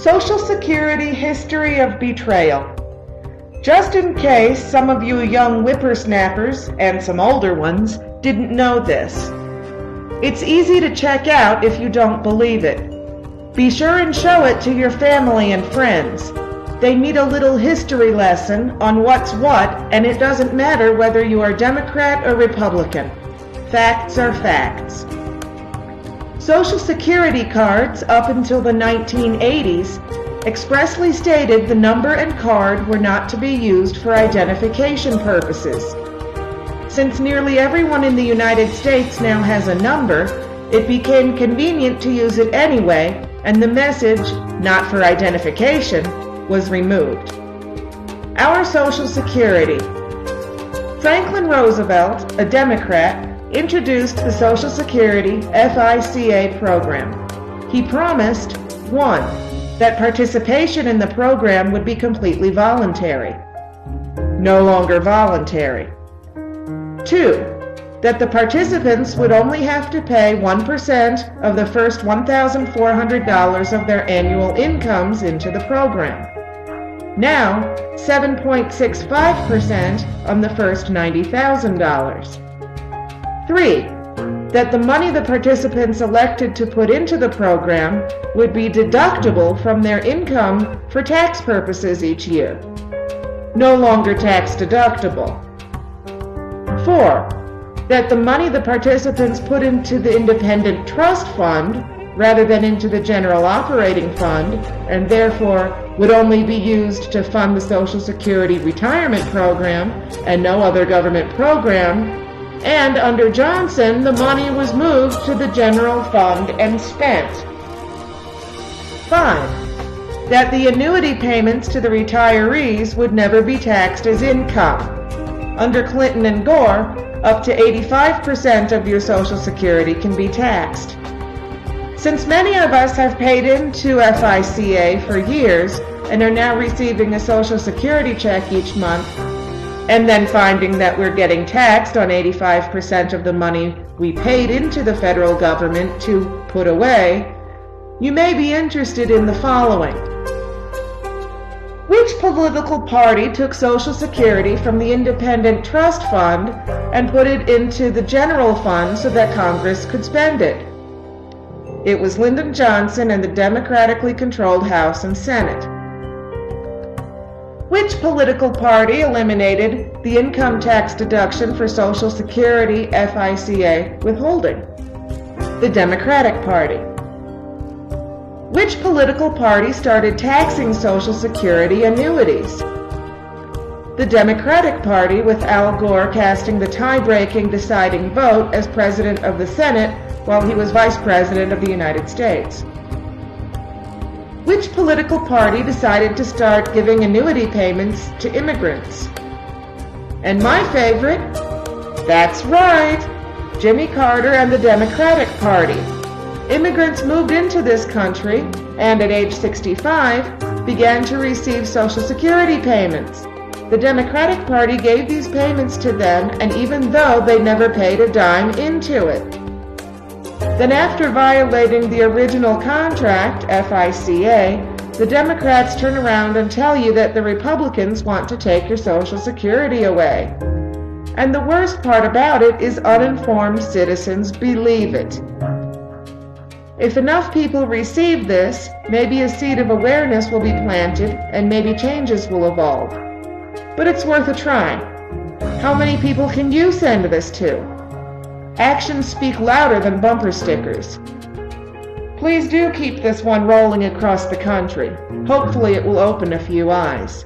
Social Security History of Betrayal. Just in case some of you young whippersnappers, and some older ones, didn't know this. It's easy to check out if you don't believe it. Be sure and show it to your family and friends. They need a little history lesson on what's what, and it doesn't matter whether you are Democrat or Republican. Facts are facts. Social Security cards up until the 1980s expressly stated the number and card were not to be used for identification purposes. Since nearly everyone in the United States now has a number, it became convenient to use it anyway, and the message, "not for identification," was removed. Our Social Security. Franklin Roosevelt, a Democrat, introduced the Social Security FICA program. He promised, 1. That participation in the program would be completely voluntary. No longer voluntary. 2. That the participants would only have to pay 1% of the first $1,400 of their annual incomes into the program. Now, 7.65% on the first $90,000. 3. That the money the participants elected to put into the program would be deductible from their income for tax purposes each year. No longer tax deductible. 4. That the money the participants put into the Independent Trust Fund rather than into the General Operating Fund, and therefore would only be used to fund the Social Security Retirement Program and no other government program, and under Johnson, the money was moved to the general fund and spent. 5. That the annuity payments to the retirees would never be taxed as income. Under Clinton and Gore, up to 85% of your Social Security can be taxed. Since many of us have paid into FICA for years and are now receiving a Social Security check each month, and then finding that we're getting taxed on 85% of the money we paid into the federal government to put away, you may be interested in the following. Which political party took Social Security from the Independent Trust Fund and put it into the general fund so that Congress could spend it? It was Lyndon Johnson and the democratically controlled House and Senate. Which political party eliminated the income tax deduction for Social Security FICA withholding? The Democratic Party. Which political party started taxing Social Security annuities? The Democratic Party, with Al Gore casting the tie-breaking deciding vote as President of the Senate while he was Vice President of the United States. Which political party decided to start giving annuity payments to immigrants? And my favorite, that's right, Jimmy Carter and the Democratic Party. Immigrants moved into this country and at age 65 began to receive Social Security payments. The Democratic Party gave these payments to them, and even though they never paid a dime into it. Then after violating the original contract, FICA, the Democrats turn around and tell you that the Republicans want to take your Social Security away. And the worst part about it is uninformed citizens believe it. If enough people receive this, maybe a seed of awareness will be planted and maybe changes will evolve. But it's worth a try. How many people can you send this to? Actions speak louder than bumper stickers. Please do keep this one rolling across the country. Hopefully it will open a few eyes.